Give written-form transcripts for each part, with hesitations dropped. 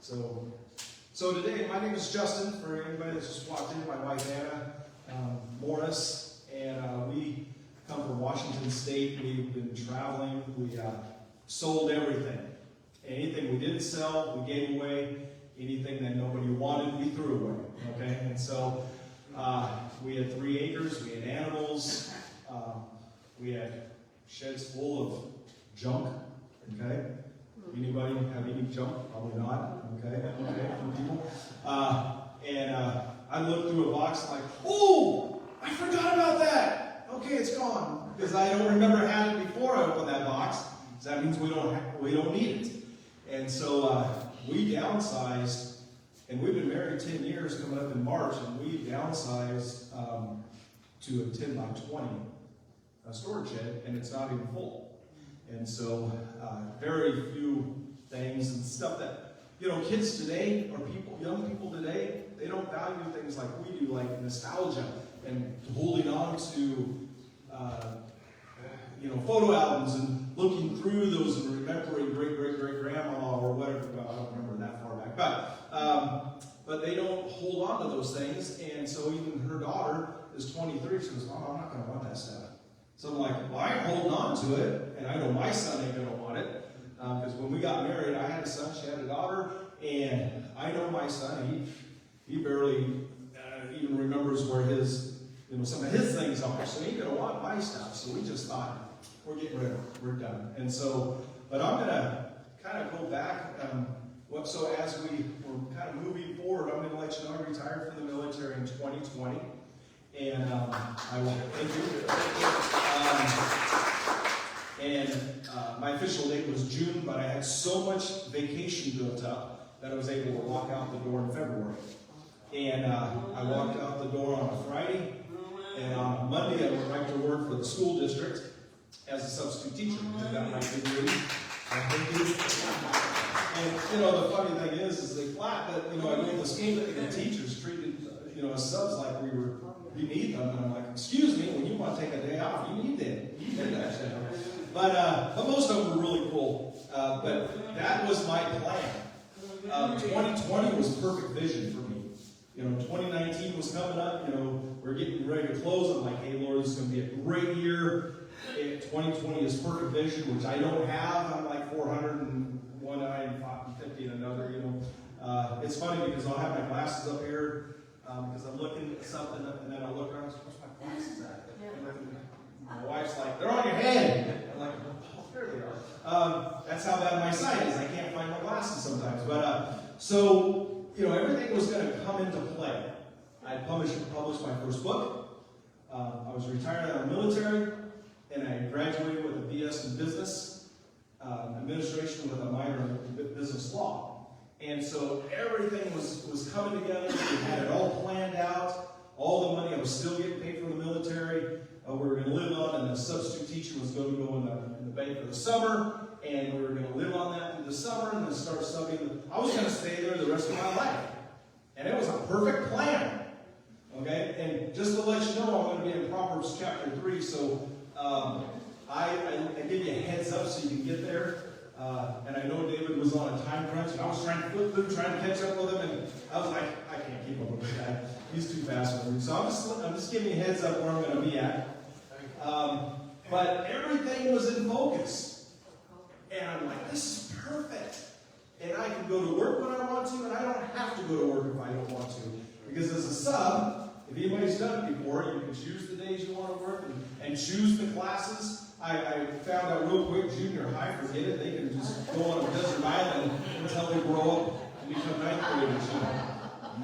So today, my name is Justin. For anybody that's just walked in, my wife Anna Morris, and we come from Washington State. We've been traveling. We sold everything. Anything we didn't sell, we gave away. Anything that nobody wanted, we threw away. Okay, and so we had 3 acres. We had animals. We had sheds full of junk. Okay. Anybody have any junk? Probably not. Okay, some people. And I looked through a box like, oh, I forgot about that. Okay, it's gone because I don't remember having it before I opened that box. So that means we don't need it. And so we downsized, and we've been married 10 years coming up in March, and we downsized to a 10 by 20 storage shed, and it's not even full. And so, very few things and stuff that, kids today, or young people today, they don't value things like we do, like nostalgia and holding on to, photo albums and looking through those and remembering great-great-great-grandma or whatever. Well, I don't remember that far back, but they don't hold on to those things. And so even her daughter is 23. She goes, "Mom, I'm not going to want that stuff." So I'm like, well, I'm holding on to it, and I know my son ain't going to want it. Because when we got married, I had a son, she had a daughter, and I know my son, he barely even remembers where his, some of his things are. So he ain't going to want my stuff. So we just thought, we're getting rid of it. We're done. And so, but I'm going to kind of go back. So as we're kind of moving forward, I'm going to let you know I retired from the military in 2020. And I will thank you. My official date was June, but I had so much vacation built up that I was able to walk out the door in February. And I walked out the door on a Friday, and on Monday I went right to work for the school district as a substitute teacher. I got my degree. And the funny thing is they flat that I know the school the teachers treated as subs like we need them, and I'm like, excuse me, when you want to take a day off, you need them. You need that shit. But most of them were really cool. But that was my plan. 2020 was perfect vision for me. 2019 was coming up. We're getting ready to close. I'm like, hey, Lord, this is going to be a great year. 2020 is perfect vision, which I don't have. I'm like 401 eye and 50 in another. It's funny because I'll have my glasses up here. Because I'm looking at something, and then I look around and say, where's my glasses at? My wife's like, they're on your head. I'm like, oh, there they are. That's how bad my sight is. I can't find my glasses sometimes. But everything was going to come into play. I published my first book. I was retired out of the military, and I graduated with a BS in business administration with a minor in business law. And so everything was coming together. We had it all planned out. All the money, I was still getting paid from the military. We were going to live on, and the substitute teacher was going to go in the bank for the summer. And we were going to live on that through the summer and then start subbing. I was going to stay there the rest of my life. And it was a perfect plan. Okay? And just to let you know, I'm going to be in Proverbs chapter 3. So I give you a heads up so you can get there. And I know David was on a time crunch, and I was trying to flip through, trying to catch up with him, and I was like, I can't keep up with this guy. He's too fast for me. So I'm just giving you a heads up where I'm going to be at. But everything was in focus. And I'm like, this is perfect. And I can go to work when I want to, and I don't have to go to work if I don't want to. Because as a sub, if anybody's done it before, you can choose the days you want to work and choose the classes. I found out real quick, junior high, forget it. They can just go on a desert island until they grow up and become ninth graders.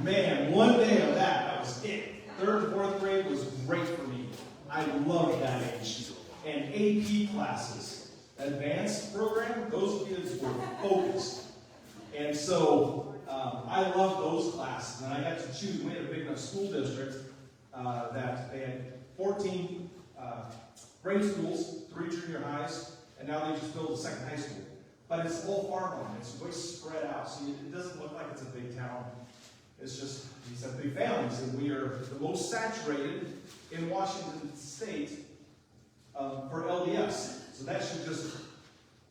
Man, one day of that was it. 3rd and 4th grade was great for me. I loved that age. And AP classes, advanced program, those kids were focused. And so I loved those classes. And I got to choose. We had a big enough school district that they had 14 grade schools, 3 junior highs, and now they just built a 2nd high school. But it's all farmland. It's way spread out, so it doesn't look like it's a big town. It's just, these have big families, and we are the most saturated in Washington State for LDS. So that should just,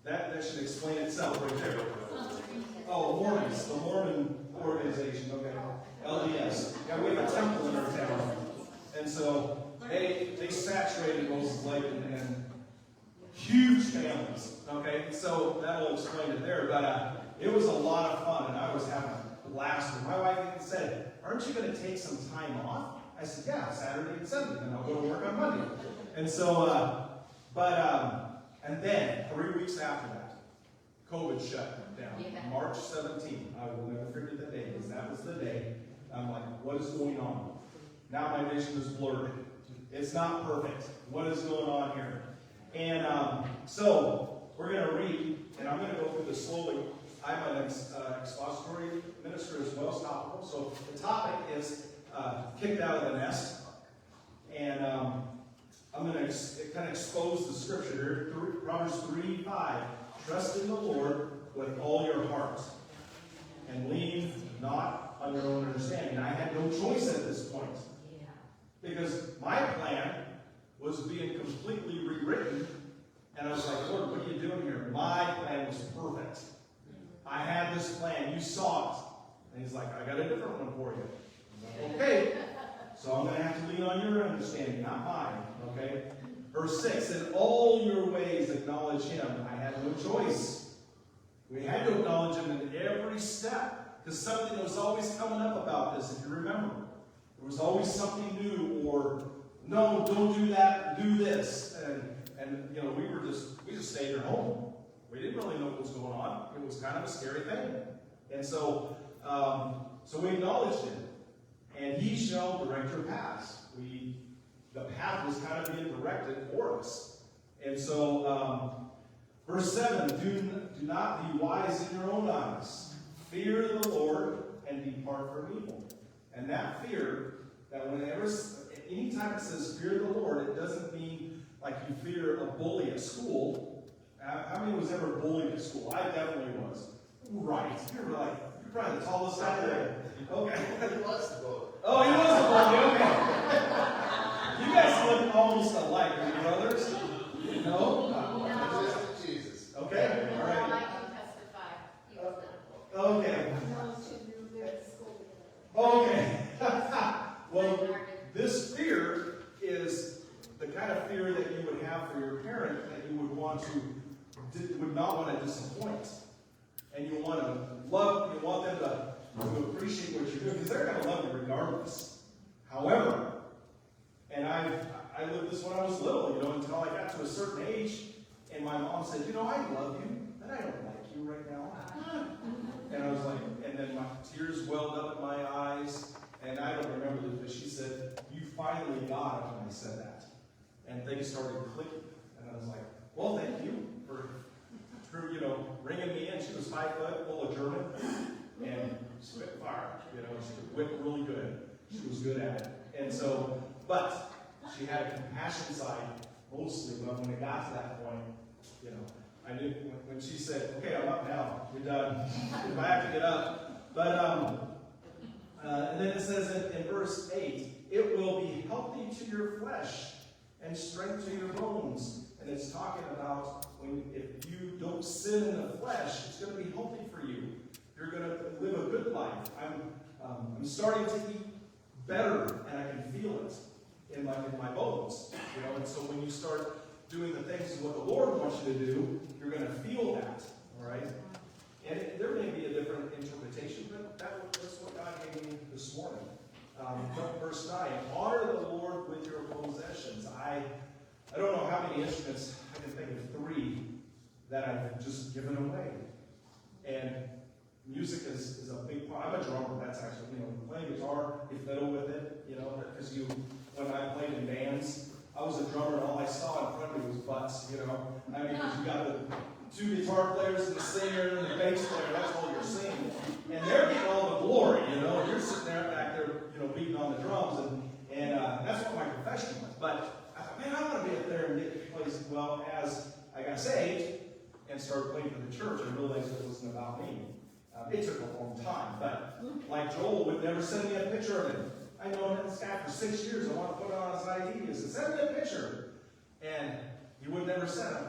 that should explain itself right there. Oh, Mormons, the Mormon organization, okay. LDS. Yeah, we have a temple in our town. And so they saturated Moses Lake and huge families, okay? So that'll explain it there. But it was a lot of fun, and I was having a blast. And my wife even said, aren't you going to take some time off? I said, yeah, Saturday and Sunday, and I'll go to work on Monday. And so, and then 3 weeks after that, COVID shut down. Yeah. March 17th. I will never forget the day, because that was the day. I'm like, what is going on? Now my vision is blurred. It's not perfect. What is going on here? And so we're going to read, and I'm going to go through this slowly. I'm an expository minister as well, Stockholm. So the topic is kicked out of the nest. And I'm going to kind of expose the scripture here. Proverbs 3:5. Trust in the Lord with all your heart, and lean not on your own understanding. I had no choice at this point. Because my plan was being completely rewritten. And I was like, Lord, what are you doing here? My plan was perfect. I had this plan. You saw it. And he's like, I got a different one for you. Like, okay. So I'm going to have to lean on your understanding, not mine. Okay? Verse 6, in all your ways acknowledge him. I had no choice. We had to acknowledge him in every step. Because something was always coming up about this, if you remember. There was always something new, or no, don't do that, do this. And you know, we just stayed at home. We didn't really know what was going on. It was kind of a scary thing. And so we acknowledged him. And he shall direct your paths. The path was kind of being directed for us. And so, verse 7, do not be wise in your own eyes. Fear the Lord and depart from evil. And that fear, that whenever, anytime it says fear the Lord, it doesn't mean like you fear a bully at school. How many was ever bullied at school? I definitely was. Right. You're probably the tallest guy there. Okay. He was the bully. Oh, he was the bully. Okay. You guys look almost alike, are you brothers? No? Just Jesus. Okay. All right. I can testify. He was not. Okay. Okay. Well, this fear is the kind of fear that you would have for your parent that you would not want to disappoint. And you want to love, you want them to appreciate what you're doing, because they're going to love you regardless. However, and I lived this when I was little, until I got to a certain age, and my mom said, I love you, and I don't like you right now. And I was like, and then my tears welled up in my eyes, and I don't remember this, but she said, you finally got it when I said that. And things started clicking. And I was like, well, thank you for ringing me in. She was 5 foot, full of German, and spitfire. She whipped really good. She was good at it. And so, but she had a compassion side mostly, but when it got to that point, I knew when she said, okay, I'm up now. You're done. If I have to get up. But, and then it says in verse 8, it will be healthy to your flesh and strength to your bones. And it's talking about if you don't sin in the flesh, it's going to be healthy for you. You're going to live a good life. I'm starting to eat better, and I can feel it in my bones. And so when you start doing the things what the Lord wants you to do, you're going to feel that. All right? And there may be a different interpretation, but that's what God gave me this morning. Verse 9, honor the Lord with your possessions. I don't know how many instruments, I can think of 3 that I've just given away. And music is a big part. I'm a drummer, that's actually, playing guitar, you fiddle with it, because when I played in bands, I was a drummer and all I saw in front of me was butts, because you got the 2 guitar players and the singer and the bass player, that's all you're seeing. And they're getting all the glory, and you're sitting there back there, beating on the drums, and that's what my profession was. But I thought, man, I want to be up there and get to places. Well, as I got saved and started playing for the church, I realized it wasn't about me. It took a long time, but like Joel would never send me a picture of him. I know this guy for 6 years. I want to put it on his ID. He said, send me a picture. And he would never send it.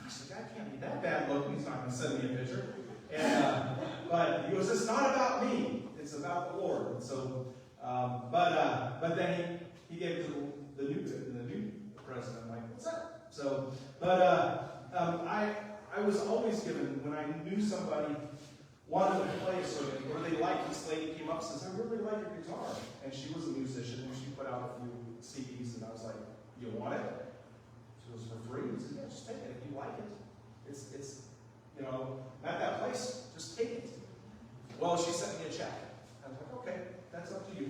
Gosh, the guy can't be that bad looking. He's not going to send me a picture. But he goes, it's not about me. It's about the Lord. And so, but then he gave it to the new president. I'm like, what's that? So, I was always given, when I knew somebody wanted to play a certain, or they liked this lady came up and says, I really like your guitar. And she was a musician, and she put out a few CDs, and I was like, you want it? She goes, for free? I said, yeah, just take it if you like it. It's at that place, just take it. Well, she sent me a check. I was like, okay, that's up to you.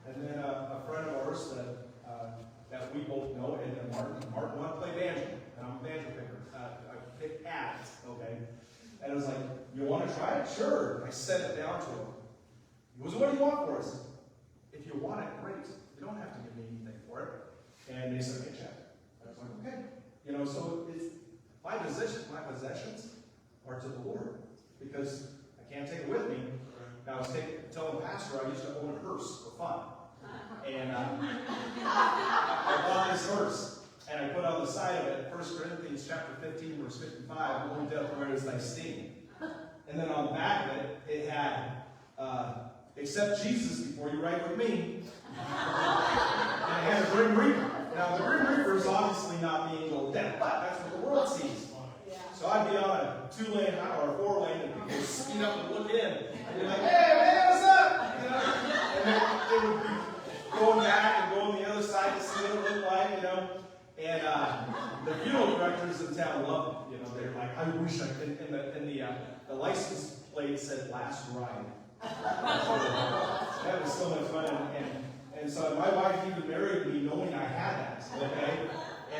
And then a friend of ours that we both know, Ed and Martin wanted to play banjo, and I'm a banjo picker. I pick at it, okay? And I was like, you want to try it? Sure. I sent it down to him. He goes, what do you want for us? If you want it, great. You don't have to give me anything for it. And they sent me a check. I was like, okay. So it's my possessions are to the Lord, because I can't take it with me. Now I was telling Pastor I used to own a hearse for fun. And I bought this hearse, and I put on the side of it, 1 Corinthians chapter 15, verse 55, only death where is thy sting. And then on the back of it, it had, accept Jesus before you ride with me. And it had a Grim Reaper. Now the Grim Reaper is obviously not the angel of death, but that's what the world sees. So I'd be on a 2-lane or a 4-lane, and people would speed up and look in. And be like, hey man, what's up? And then they would be going back and going the other side to see what it looked like, And the funeral directors in town loved it. They're like, I wish I could. And the license plate said last ride. That was so much fun. And so my wife even married me knowing I had that. Okay?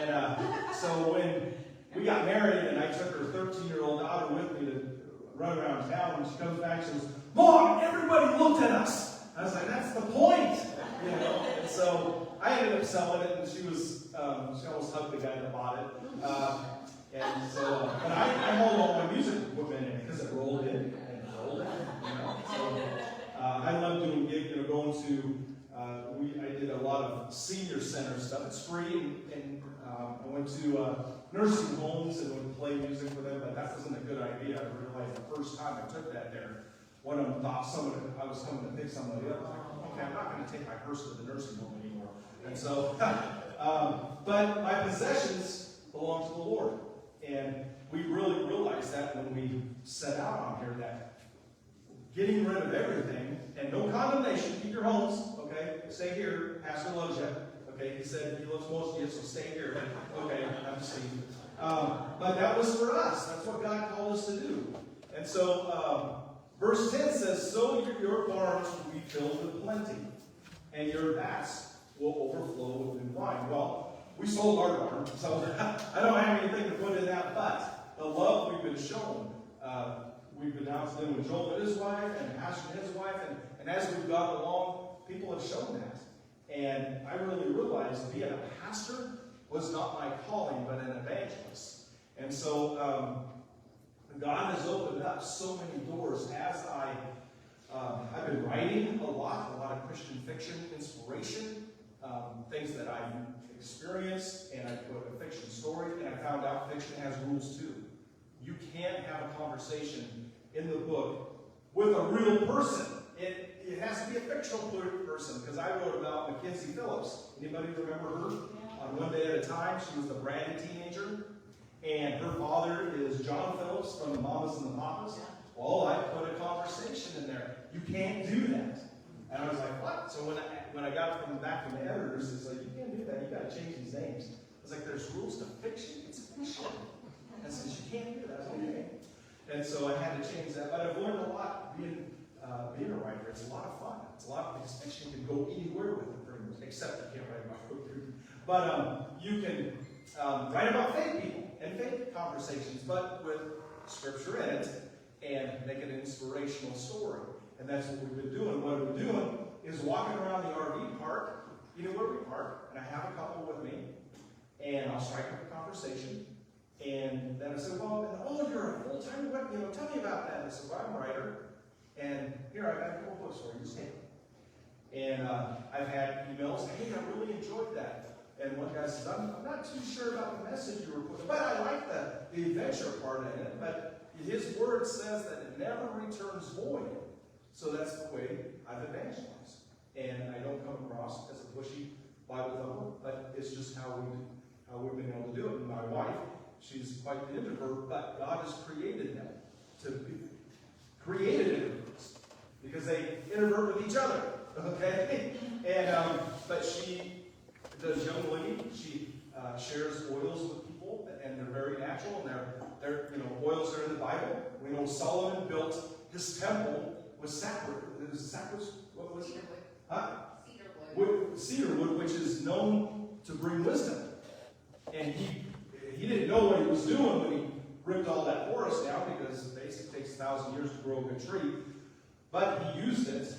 And so when we got married and I took her 13-year-old daughter with me to run around town, and she comes back and she goes, Mom, everybody looked at us. I was like, that's the point. And so I ended up selling it, and she almost hugged the guy that bought it. And so, but I hold all my music equipment in it because it rolled in and rolled in. So I love doing gigs, going to. I did a lot of senior center stuff. It's free, and I went to nursing homes and would play music for them. But that wasn't a good idea. I realized the first time I took that there, one of them thought I was coming to pick somebody up. I was like, okay, I'm not going to take my purse to the nursing home anymore. And so, but my possessions belong to the Lord. And we really realized that when we set out on here, that getting rid of everything, and no condemnation, keep your homes, okay? Stay here. Pastor loves you. Okay, he said he loves most of you, so stay here. Okay, I'm just saying. But that was for us. That's what God called us to do. And so, verse 10 says, so your barns will be filled with plenty, and your vats will overflow with new wine. Well, we sold our barn, so I don't have anything to put in that, but the love we've been shown, we've been out to them with Joel and his wife, and Pastor and his wife, and as we've gone along, people have shown that. And I really realized being a pastor was not my calling, but an evangelist. And so God has opened up so many doors as I've been writing a lot of Christian fiction, inspiration, things that I've experienced, and I put a fiction story, and I found out fiction has rules too. You can't have a conversation in the book with a real person. It has to be a fictional person, because I wrote about Mackenzie Phillips. Anybody remember her? On One Day at a Time, she was the bratty teenager, and her father is John Phillips from the Mamas and the Papas. Well, I put a conversation in there. You can't do that. And I was like, what? So when I got back from the editors, it's like, you can't do that. You got to change these names. I was like, there's rules to fiction. It's fiction. And since you can't do that, okay. And so I had to change that. But I've learned a lot being a writer. It's a lot of fun. It's a lot of things. Fiction can go anywhere with it, pretty much, except you can't write about poetry. But you can write about fake people and fake conversations, but with scripture in it, and make it an inspirational story. And that's what we've been doing. What we're doing is walking around the RV park, where we park, and I have a couple with me, and I'll strike up a conversation. And then I said, well, you're a full-time web, tell me about that. And I said, well, I'm a writer, and here, I got a couple books for you, just take them. And I've had emails, hey, I really enjoyed that. And one guy says, I'm not too sure about the message you were putting, but I like the adventure part in it. But His word says that it never returns void. So that's the way I've evangelized. And I don't come across as a pushy Bible thumper, but it's just how we've been able to do it. And my wife, she's quite the introvert, but God has created them to be created introverts because they introvert with each other. Okay? And but she does young living. She shares oils with people, and they're very natural, and they're oils are in the Bible. We know Solomon built his temple with sapwood. What was it? Huh? Cedar wood. Cedar wood, which is known to bring wisdom. And he didn't know what he was doing when he ripped all that forest down, because it basically takes 1,000 years to grow a good tree. But he used it.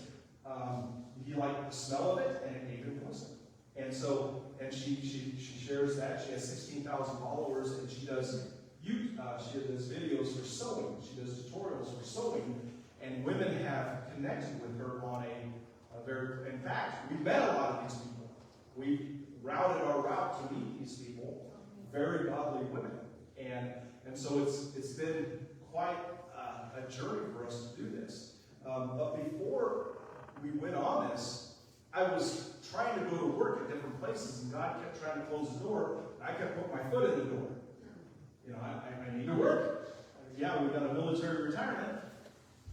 He liked the smell of it, and it gave him wisdom. And so, she shares that. She has 16,000 followers, and she does videos for sewing. She does tutorials for sewing, and women have connected with her on a very. In fact, we met a lot of these people. We routed our route to meet these people, very godly women, and so it's been quite a journey for us to do this. But before we went on this, I was trying to go to work at different places, and God kept trying to close the door, and I kept putting my foot in the door. I need to work. Yeah, we've done a military retirement,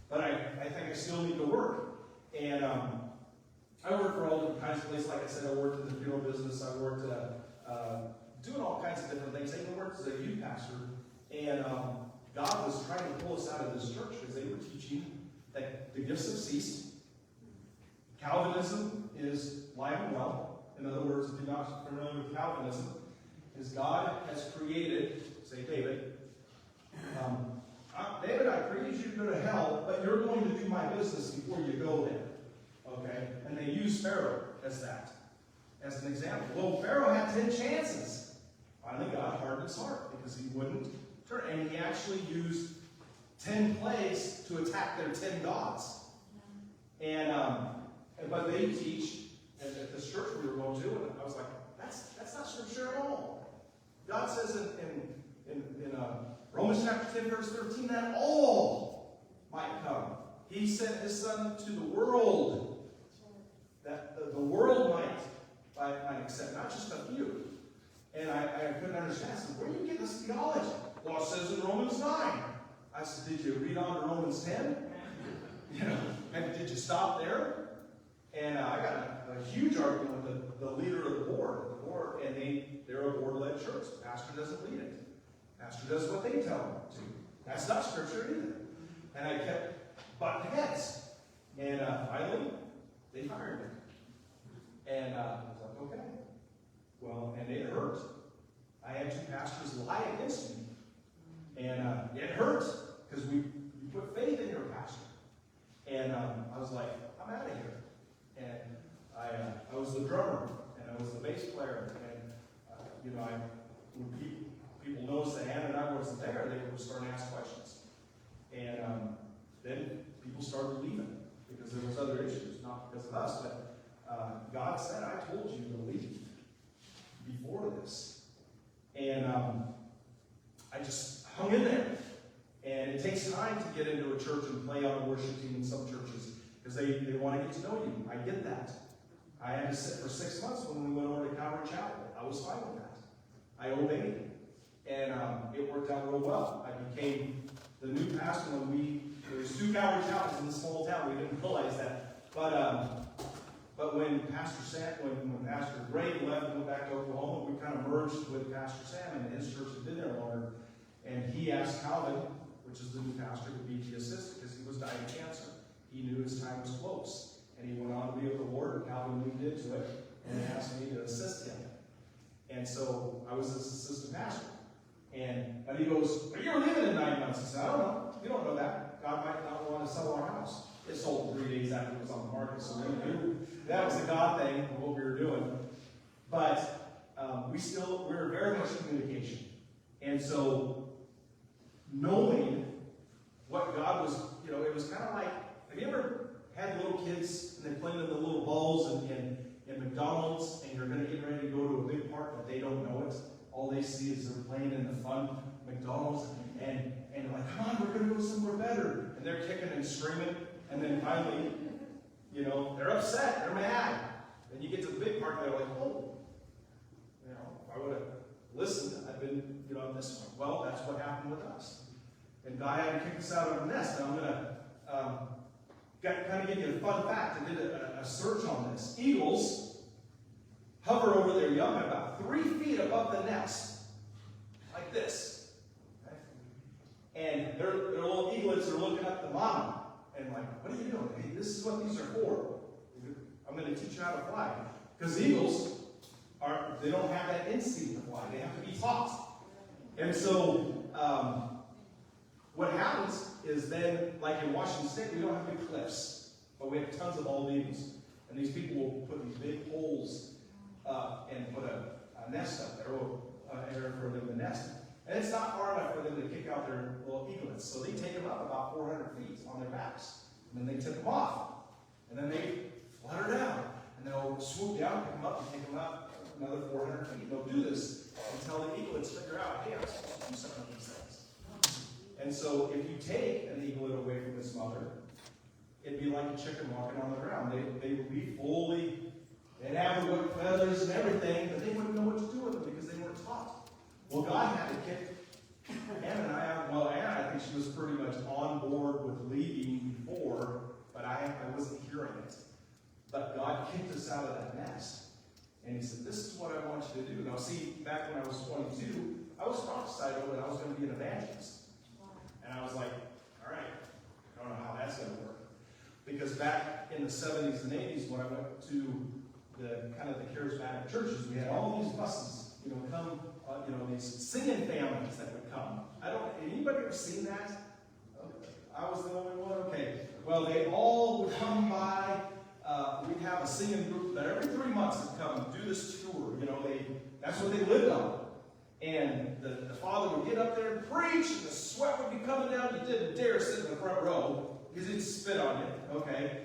but I think I still need to work. And I worked for all different kinds of places. Like I said, I worked in the funeral business. I worked doing all kinds of different things. I even worked as a youth pastor. And God was trying to pull us out of this church because they were teaching that the gifts have ceased. Calvinism is live and well. In other words, if you're not familiar with Calvinism, is God has created, say David, David, I created you to go to hell, but you're going to do my business before you go there. Okay? And they use Pharaoh as that, as an example. Well, Pharaoh had 10 chances. Finally, God hardened his heart because he wouldn't turn. And he actually used 10 plagues to attack their 10 gods. But they teach at this church we were going to, and I was like, that's not scripture at all. God says in Romans chapter 10, verse 13, that all might come. He sent his son to the world, that the world might accept, not just a few. And I couldn't understand. I said, where do you get this theology? Well, it says in Romans 9. I said, did you read on to Romans 10? And did you stop there? And I got a huge argument with the leader of the board, and they're a board-led church. The pastor doesn't lead it. The pastor does what they tell him to. That's not scripture either. And I kept butting heads. And finally, they fired me. And I was like, okay. Well, and it hurt. I had 2 pastors lie against me. And it hurt because you put faith in your pastor. And I was like, I'm out of here. And I was the drummer, and I was the bass player, and when people noticed that Anna and I wasn't there, they were starting to ask questions. And then people started leaving because there was other issues, not because of us, but God said, I told you to leave before this. And I just hung in there. And it takes time to get into a church and play on a worship team in some churches because they want to get to know you. I get that. I had to sit for 6 months when we went over to Calvary Chapel. I was fine with that. I obeyed. And it worked out real well. I became the new pastor when there's 2 Calvary Chapels in this small town. We didn't realize that. But when when Pastor Greg left and went back to Oklahoma, we kind of merged with Pastor Sam, and his church had been there longer. And he asked Calvin, which is the new pastor, to be the assistant because he was dying of cancer. He knew his time was close. And he went on to be with the Lord, and Calvin moved into it and asked me to assist him. And so I was his assistant pastor. And he goes, well, you were leaving in 9 months. I said, I don't know. You don't know that. God might not want to sell our house. It sold 3 days after it was on the market, so we knew that was a God thing of what we were doing. But we were very much in communication. And so knowing what God was, it was kind of like, have you ever had little kids and they play in the little balls in McDonald's, and you're going to get ready to go to a big park, but they don't know it? All they see is they're playing in the fun McDonald's, and I'm like, come on, we're going to go somewhere better. And they're kicking and screaming. And then finally, you know, they're upset. They're mad. Then you get to the big part, they're like, oh, you know, if I would have listened, I'd been, you know, on this one. Well, that's what happened with us. And God had to kick us out of the nest. Now I'm going to kind of give you a fun fact. I did a search on this. Eagles hover over their young at about 3 feet above the nest, like this. Okay? And their little eaglets are looking up the mama and like, what are you doing? Hey, this is what these are for. I'm going to teach you how to fly. Because eagles they don't have that instinct to fly. They have to be taught. And so what happens is then, like in Washington State, we don't have big cliffs, but we have tons of bald eagles. And these people will put these big holes and put a nest up there, or an area for them to nest. And it's not far enough for them to kick out their little eaglets. So they take them up about 400 feet on their backs. And then they tip them off. And then they flutter down. And they'll swoop down, pick them up, and take them up another 400 feet. They'll do this until the eaglets figure out, hey, I'm supposed to do something with these things. And so if you take an eaglet away from its mother, it'd be like a chicken walking on the ground. They would be fully, they'd have the whip feathers and everything, but they wouldn't know what to do with them because they weren't taught. Well, God had to kick Anna and I out. Well, Anna, I think she was pretty much on board with leaving before, but I wasn't hearing it. But God kicked us out of that nest. And he said, this is what I want you to do. Now, see, back when I was 22, I was prophesied over that I was going to be an evangelist. And I was like, all right, I don't know how that's going to work. Because back in the 70s and 80s, when I went to the kind of the charismatic churches, we had all these buses, you know, come, these singing families that would come. Anybody ever seen that? I was the only one? Okay. Well, they all would come by. We'd have a singing group that every 3 months would come and do this tour. You know, that's what they lived on. And the father would get up there and preach, and the sweat would be coming down. You didn't dare sit in the front row because he'd spit on you. Okay.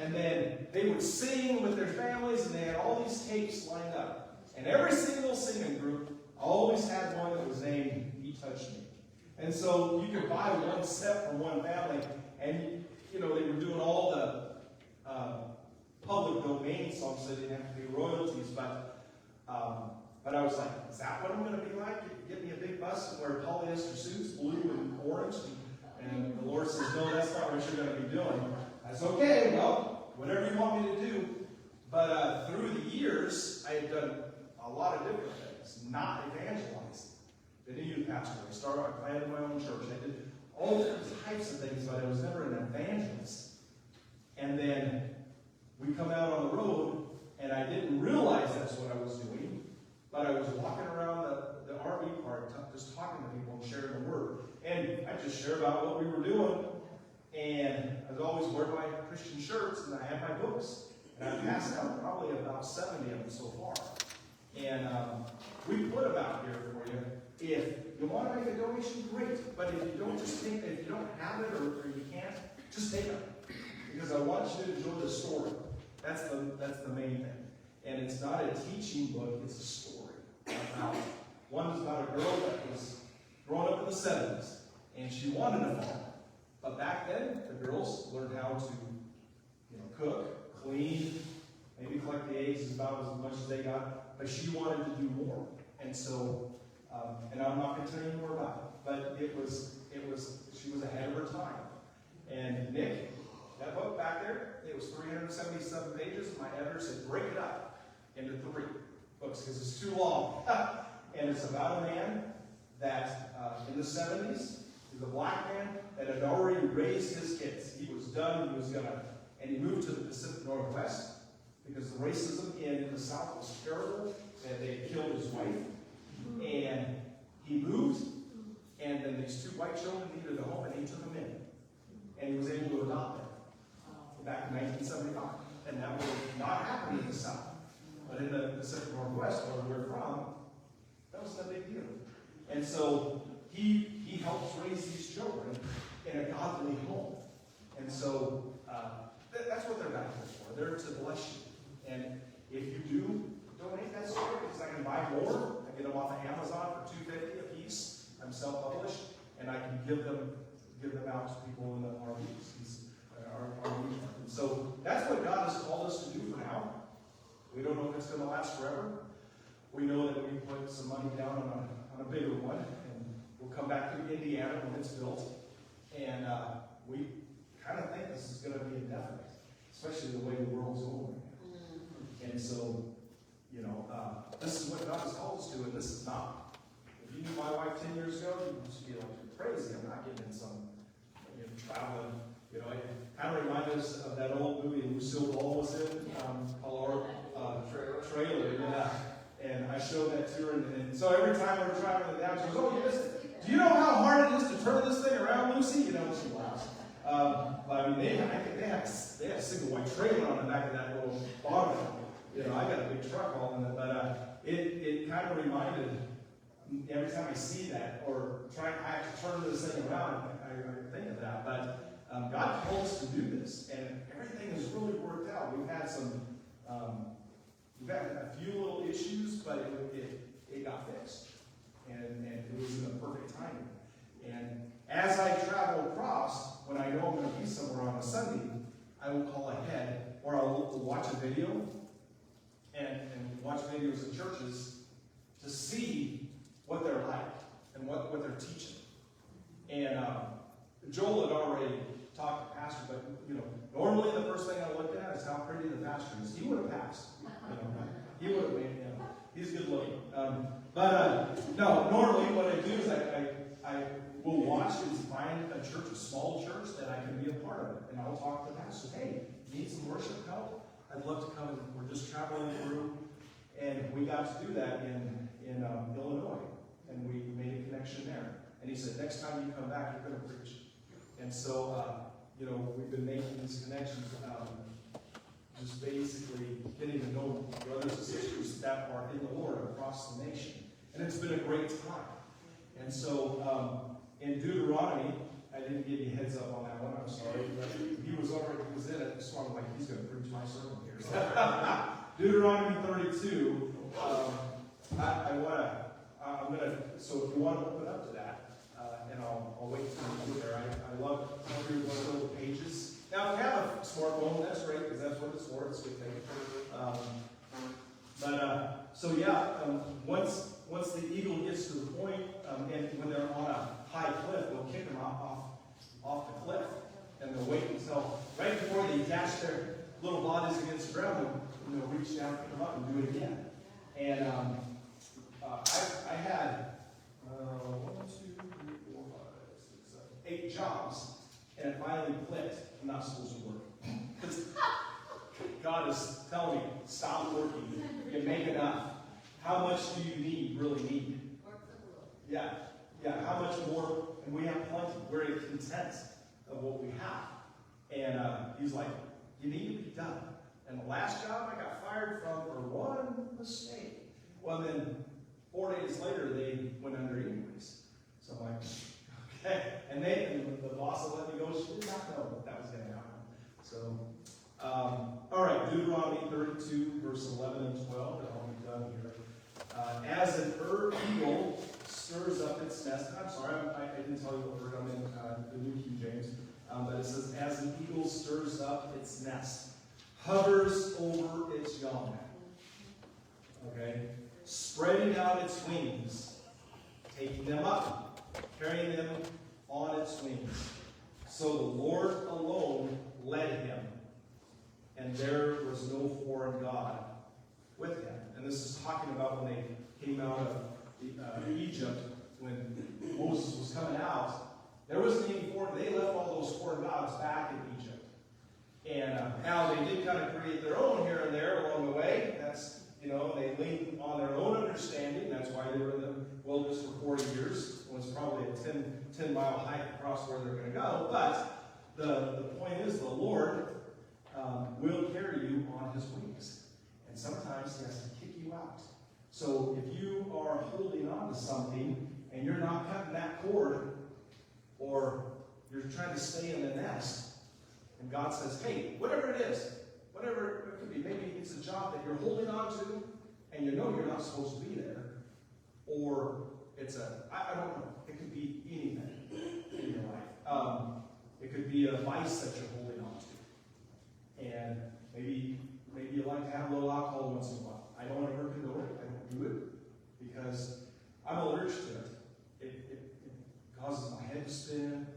And then they would sing with their families, and they had all these tapes lined up. And every single singing group always had one that was named He Touched Me. And so you could buy one set from one family, and you know they were doing all the public domain songs, so they didn't have to pay royalties. But I was like, is that what I'm going to be like? Get me a big bus and wear polyester suits, blue and orange. And the Lord says, no, that's not what you're going to be doing. I said, okay, well, whatever you want me to do. But through the years, I had done a lot of different things, not evangelizing. Been a youth pastor. I planted my own church. I did all different types of things, but I was never an evangelist. And then we come out on the road, and I didn't realize that's what I was doing, but I was walking around the RV park, just talking to people and sharing the word. And I just shared about what we were doing, and I was always wearing my Christian shirts, and I had my books. And I passed out probably about 70 of them so far. And we put them out here for you. If you want to make a donation, great. But if you don't, just take it. If you don't have it or you can't, just take it. Because I want you to enjoy the story. That's the main thing. And it's not a teaching book, it's a story. One is about a girl that was growing up in the 70s, and she wanted a farm. But back then, the girls learned how to, cook, clean, maybe collect the eggs is about as much as they got. But she wanted to do more. And so, and I'm not going to tell you more about it, but she was ahead of her time. And Nick, that book back there, it was 377 pages, and my editor said, break it up into 3 books, because it's too long. And it's about a man that, in the 70s, he's a black man that had already raised his kids. He was done, and he moved to the Pacific Northwest, because the racism in the South was terrible, and they had killed his wife. And he moved, and then these 2 white children needed a home, and he took them in. And he was able to adopt them back in 1975. And that would not happen in the South. But in the Pacific Northwest, where we're from, that was a big deal. And so he helps raise these children in a godly home. And so that's what they're back there for. They're to bless you. And if you do donate that story, because I can buy more. I get them off of Amazon for $2.50 a piece. I'm self-published. and I can give them out to people in the RVs, our RV. And so that's what God has called us to do for now. We don't know if it's going to last forever. We know that we put some money down on a bigger one, and we'll come back to Indiana when it's built. And we kind of think this is going to be indefinite, especially the way the world's going. And so, you know, this is what God has called us to, and this is not. If you knew my wife 10 years ago, you'd just be like, you're crazy. I'm not getting in some, traveling. You know, it kind of reminds us of that old movie Lucille Ball was in, called Trailer. Yeah. And I showed that to her, and so every time we were traveling down, she goes, "Oh, you missed it. Do you know how hard it is to turn this thing around, Lucy?" You know, she laughs. But I mean, they have a single white trailer on the back of that little bottom. You know, I got a big truck all in it, but it kind of reminded, every time I see that, or I have to turn this thing around, I think of that. But God called us to do this, and everything has really worked out. We've had a few little issues, but it got fixed, and it was in the perfect timing. And as I travel across, when I know I'm going to be somewhere on a Sunday, I will call ahead, or I'll watch a video, and watch videos of churches to see what they're like and what they're teaching. And Joel had already talked to Pastor, but normally the first thing I look at is how pretty the pastor is. He would have passed. He would have made him. He's good looking. No, normally what I do is I will watch and find a church, a small church, that I can be a part of it. And I'll talk to the pastor. Hey, need some worship help? I'd love to come, and we're just traveling through. And we got to do that in Illinois. And we made a connection there. And he said, next time you come back, you're going to preach. And so, we've been making these connections, just basically getting to know brothers and sisters that are in the Lord across the nation. And it's been a great time. And so, in Deuteronomy, I didn't give you a heads up on that one, I'm sorry, but he was in it, so I'm like, he's going to preach my sermon here. Deuteronomy 32, so if you want to open up to that, and I'll wait till you get there. I love every one of those pages. Now, if you have a smartphone, that's great, because that's what it's for. It's a good thing. Once the eagle gets to the point, and when they're on a high cliff, they'll kick them off the cliff. And they'll wait until, right before they dash their little bodies against the ground, they'll reach down, pick them up, and do it again. And I had 8 jobs, and it finally clicked. I'm not supposed to work. Because God is telling me, stop working. You make enough. How much do you really need? Yeah, how much more? And we have plenty. We're content of what we have. And he's like, you need to be done. And the last job I got fired from for one mistake. Well, then 4 days later, they went under anyways. So I'm like, okay. And the boss will let me go. She did not know that was going to happen. So, all right, Deuteronomy 32, verse 11 and 12, and I'll be done here. As an eagle stirs up its nest. I'm sorry, I didn't tell you what word I'm in the New King James. But it says, as an eagle stirs up its nest, hovers over its young. Okay? Spreading out its wings, taking them up, carrying them on its wings. So the Lord alone led him, and there was no foreign god with him. And this is talking about when they came out of Egypt, when Moses was coming out. There wasn't any foreign. They left all those foreign gods back in Egypt. And now they did kind of create their own here and there along the way. That's, they leaned on their own understanding. That's why they were in the wilderness for 40 years. It was probably a 10-mile hike across where they're going to go. But the point is, the Lord will carry you on his wings. And sometimes he has to kick you out. So if you are holding on to something and you're not cutting that cord, or you're trying to stay in the nest, and God says, hey, whatever it is, whatever it could be, maybe it's a job that you're holding on to, and you know you're not supposed to be there, or it's I don't know, it could be anything. It could be a vice that you're holding on to. And maybe you like to have a little alcohol once in a while. I don't ever condone it. I don't do it because I'm allergic to it. It causes my head to spin,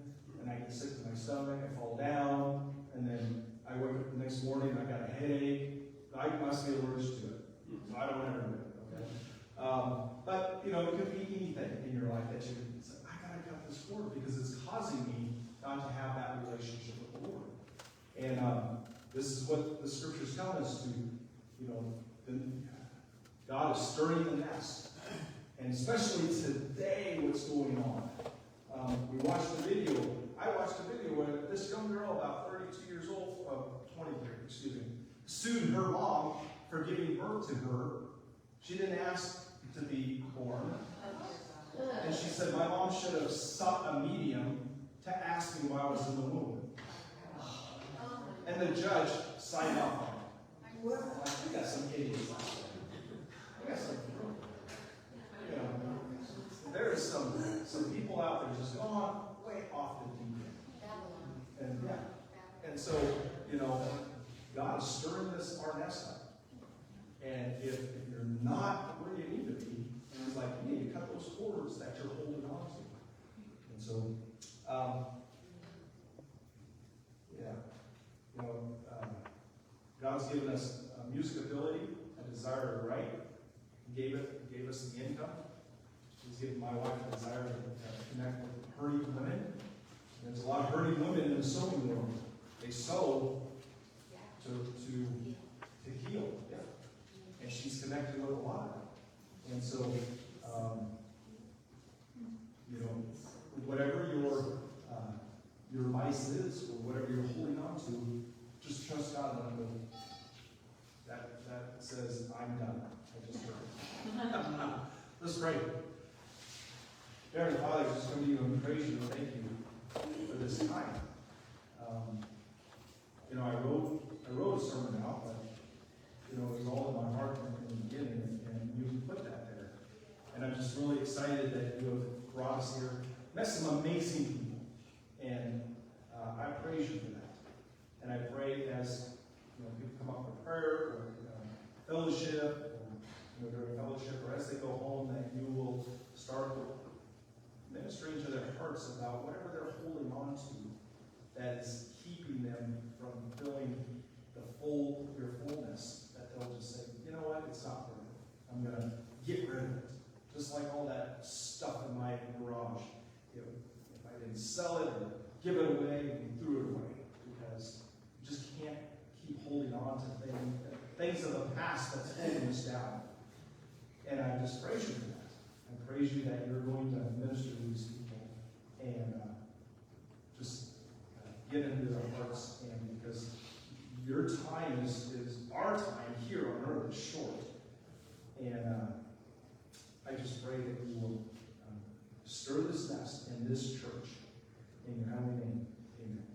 and I get sick to my stomach. I fall down, and then I wake up the next morning and I got a headache. I must be allergic to it, so I don't ever do it. Okay. But you know, it could be anything in your life that you say, I gotta cut this cord because it's causing me not to have that relationship with the Lord. And this is what the scriptures tell us to, you know, God is stirring the nest. And especially today, what's going on. We watched the video. I watched a video where this young girl, about 32 years old, 23, excuse me, sued her mom for giving birth to her. She didn't ask to be born. And she said, my mom should have sought a medium to ask me while I was in the womb. And the judge signed off on it. Well, we got some idiots out there. We got some, you know, there is some people out there just gone way off the deep end. And yeah. And so, you know, God is stirring our nest up. And if you're not where you need to be, it's like you need to cut those cords that you're holding on to. And so, yeah, you know, God's given us music ability, a desire to write. He gave us the income. He's given my wife a desire to connect with hurting women. There's a lot of hurting women in the sewing world. They sew to heal. Yeah. And she's connected with a lot of them. And so, you know, whatever your vice is, or whatever you're holding on to, just trust God and let go. That says, I'm done. I just heard. Let's pray. Heavenly Father, just come to you and praise you and thank you for this time. You know, I wrote a sermon out, but you know, it was all in my heart in the beginning, and you put that there. And I'm just really excited that you have brought us here. Met some amazing people, and I praise you for that. And I pray as you know, people come up for prayer or fellowship, or during fellowship, or as they go home, that you will start ministering to their hearts about whatever they're holding on to that is keeping them from feeling your fullness, that they'll just say, you know what, it's not worth it. I'm going to get rid of it. Just like all that stuff in my garage. You know, if I didn't sell it or give it away, and threw it away. Because you just can't keep holding on to things of the past that's holding us down. And I just praise you for that. I praise you that you're going to minister to these people and just get into their hearts, and because your time is our time here on earth is short. And I just pray that you will stir this nest in this church. In your holy name, amen.